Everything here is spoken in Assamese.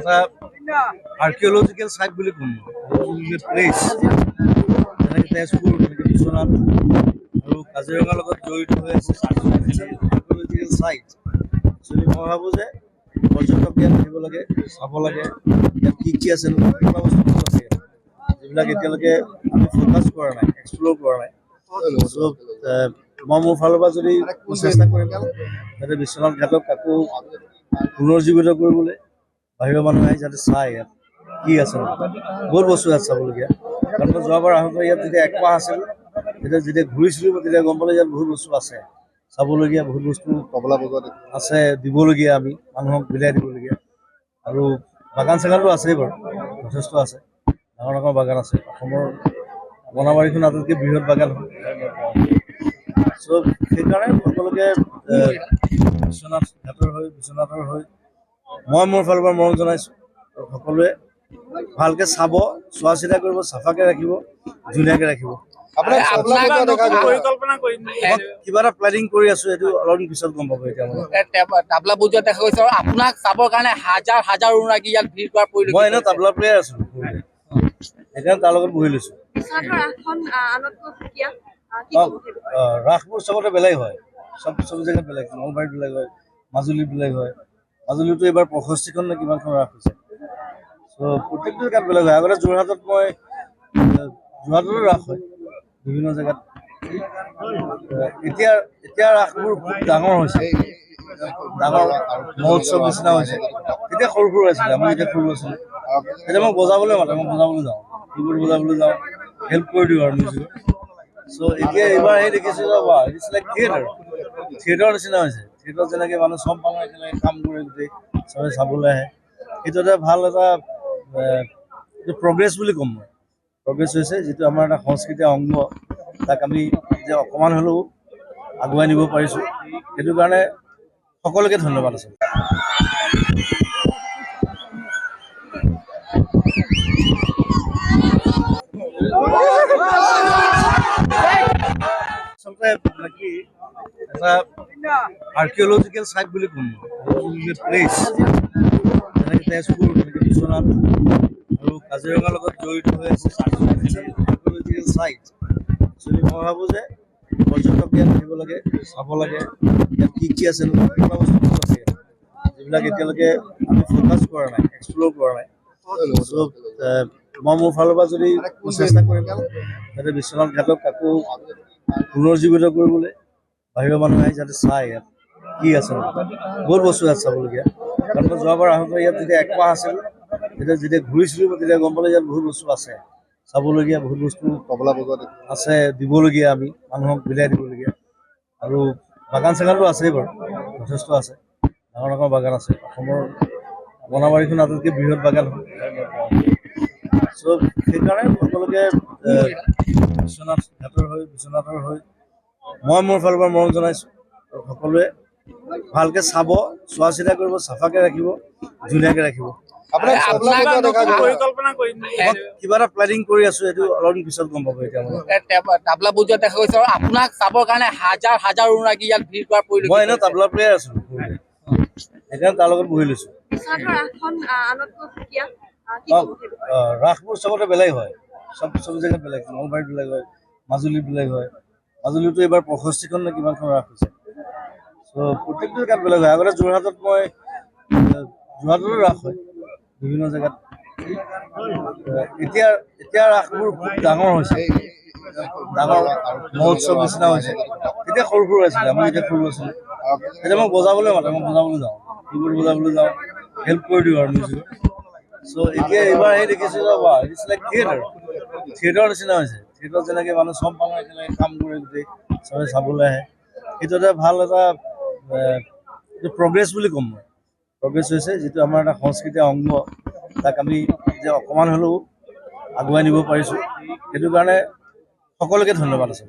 এটা আৰ্কিঅলজিকেল চাইট বুলি ক'ম প্লেচ যেনেকৈ তেজপুৰ, যেনেকৈ বিশ্বনাথ আৰু কাজিৰঙাৰ লগত জড়িত হৈ আছে আৰ্কিঅলজিকেল চাইট। একচুৱেলি মই ভাবোঁ যে পৰ্যটক ইয়াত আহিব লাগে, চাব লাগে, ইয়াত কি কি আছে নতুন বস্তু আছে যিবিলাক এতিয়ালৈকে আমি ফ'কাছ কৰা নাই, এক্সপ্ল'ৰ কৰা নাই। চ' মই মোৰ ফালৰ পৰা যদি চেষ্টা কৰিম যাতে বিশ্বনাথ ঘাটক আকৌ পুনৰুজ্জীৱিত কৰিবলৈ বাহিৰৰ মানুহে আহি যাতে চায় ইয়াত কি আছে বহুত বস্তু ইয়াত চাবলগীয়া। কাৰণ মই যোৱাবাৰ আহোঁতে ইয়াত যেতিয়া একমাহ আছিল যেতিয়া ঘূৰিছিলোঁ তেতিয়া গম পালোঁ ইয়াত বহুত বস্তু আছে চাবলগীয়া, বহুত বস্তু কমলা বজাত আছে দিবলগীয়া, আমি মানুহক বিলাই দিবলগীয়া। আৰু বাগান চাগানটো আছেই বাৰু, যথেষ্ট আছে, ডাঙৰ ডাঙৰ বাগান আছে। অসমৰ বনাবাৰীখন আটাইতকৈ বৃহৎ বাগান হয়। চ' সেইকাৰণে সকলোকে বিশ্বনাথৰ হৈ মই মোৰ ফালৰ পৰা মৰম জনাইছোঁ। আৰু সকলোৱে ভালকৈ চাব, চোৱা চিতা কৰিব, চাফাকৈ ৰাখিব, ধুনীয়াকৈ ৰাখিব। কিবা এটা প্লেনিং কৰি আছো, এইটো অলপ দিন পিছত গম পাব। এতিয়া তাবলা বজোৱা দেখা গৈছে আৰু আপোনাক চাবৰ কাৰণে হাজাৰ হাজাৰ অনুৰাগী ইয়াত ভিৰ কৰাৰ পৰিলক্ষিত। মই এনেও তাবলা প্লেয়াৰ আছো, সেইকাৰণে তাৰ লগত বহি লৈছো। ৰাসবোৰ চবতে বেলেগ হয়, চব জেগাত বেলেগ। নলবাৰীত বেলেগ হয়, মাজুলীত বেলেগ হয়। মাজুলীতো এইবাৰ 65খন নে কিমানখন ৰাস হৈছে। চ' প্ৰত্যেকটো জেগাত বেলেগ হয়। আগতে যোৰহাটত যোৰহাটতো ৰাস হয় বিভিন্ন জেগাত। এতিয়া ৰাসবোৰ খুব ডাঙৰ হৈছে, ডাঙৰ মহোৎসৱ নিচিনা হৈছে। তেতিয়া সৰু সৰু আছিলে, আমি যেতিয়া সৰু আছিলোঁ তেতিয়া মই বজাবলৈ মাতে, মই বজাবলৈ যাওঁ, কীবৰ্ড বজাবলৈ যাওঁ, হেল্প কৰি দিওঁ আৰু মিউজিকত। চ' এতিয়া এইবাৰ আহি দেখিছোঁ যে ইটছ লাইক থিয়েটাৰ নিচিনা হৈছে। থিয়েটাৰত যেনেকৈ মানুহ চব মানুহ একেলগে কাম কৰে, গোটেই চবে চাবলৈ আহে। সেইটো এটা ভাল এটা প্ৰগ্ৰেছ বুলি ক'ম মই। প্ৰগ্ৰেছ হৈছে, যিটো আমাৰ এটা সংস্কৃতিৰ অংগ, তাক আমি যে অকণমান হ'লেও আগুৱাই নিব পাৰিছোঁ। সেইটো কাৰণে সকলোকে ধন্যবাদ আছে। আচলতে কি এটা আৰ্কিঅলজিকেল চাইট বুলি ক'ম প্লেচ যেনেকৈ তেজপুৰ, যেনেকৈ বিশ্বনাথ আৰু কাজিৰঙাৰ লগত জড়িত হৈ আছে আৰ্কিঅলজিকেল চাইট। একচুৱেলি মই ভাবোঁ যে পৰ্যটক ইয়াত আহিব লাগে, চাব লাগে, ইয়াত কি কি আছে নতুন বস্তু আছে যিবিলাক এতিয়ালৈকে আমি ফ'কাছ কৰা নাই, এক্সপ্ল'ৰ কৰা নাই। চ' মই মোৰ ফালৰ পৰা যদি চেষ্টা কৰিম যাতে বিশ্বনাথ ঘাটক আকৌ পুনৰুজ্জীৱিত কৰিবলৈ বাহিৰৰ মানুহে আহি যাতে চায় ইয়াত কি আছে বহুত বস্তু ইয়াত চাবলগীয়া। কাৰণ মই যোৱাবাৰ আহোঁতে ইয়াত যেতিয়া একমাহ আছিল যেতিয়া ঘূৰিছিলোঁ তেতিয়া গম পালোঁ ইয়াত বহুত বস্তু আছে চাবলগীয়া, বহুত বস্তু কমলা বজাত আছে দিবলগীয়া, আমি মানুহক বিলাই দিবলগীয়া। আৰু বাগান চাগানটো আছেই বাৰু, যথেষ্ট আছে, ডাঙৰ ডাঙৰ বাগান আছে। অসমৰ বনাবাৰীখন আটাইতকৈ বৃহৎ বাগান হয়। চ' সেইকাৰণে সকলোকে বিশ্বনাথৰ হৈ মই মোৰ ফালৰ পৰা মৰম জনাইছোঁ। আৰু সকলোৱে ভালকৈ চাব, চোৱা চিতা কৰিব, চাফাকৈ ৰাখিব, ধুনীয়াকৈ ৰাখিব। কিবা এটা প্লেনিং কৰি আছো, এইটো অলপ দিন পিছত গম পাব। এতিয়া তাবলা বজোৱা দেখা গৈছে আৰু আপোনাক চাবৰ কাৰণে হাজাৰ হাজাৰ অনুৰাগী ইয়াত ভিৰ কৰাৰ পৰিলক্ষিত। মই এনেও তাবলা প্লেয়াৰ আছো, সেইকাৰণে তাৰ লগত বহি লৈছো। ৰাসবোৰ চবতে বেলেগ হয়, চব জেগাত বেলেগ। নলবাৰীত বেলেগ হয়, মাজুলীত বেলেগ হয়। মাজুলীতো এইবাৰ 65খন নে কিমানখন ৰাস হৈছে। চ' প্ৰত্যেকটো জেগাত বেলেগ হয়। আগতে যোৰহাটতো ৰাস হয় বিভিন্ন জেগাত। এতিয়া ৰাসবোৰ খুব ডাঙৰ হৈছে, ডাঙৰ মহোৎসৱ নিচিনা হৈছে। তেতিয়া সৰু সৰু আছিলে, আমি যেতিয়া সৰু আছিলোঁ তেতিয়া মই বজাবলৈ মাতে, মই বজাবলৈ যাওঁ, কীবৰ্ড বজাবলৈ যাওঁ, হেল্প কৰি দিওঁ আৰু মিউজিকত। চ' এতিয়া এইবাৰ আহি দেখিছোঁ যে ইটছ লাইক থিয়েটাৰ নিচিনা হৈছে। থিয়েটাৰত যেনেকৈ মানুহ চব মানুহ একেলগে কাম কৰে, গোটেই চবে চাবলৈ আহে। সেইটো এটা ভাল এটা প্ৰগ্ৰেছ বুলি ক'ম মই। প্ৰগ্ৰেছ হৈছে, যিটো আমাৰ এটা সংস্কৃতিৰ অংগ, তাক আমি যে অকণমান হ'লেও আগুৱাই নিব পাৰিছোঁ। সেইটো কাৰণে সকলোকে ধন্যবাদ আছে।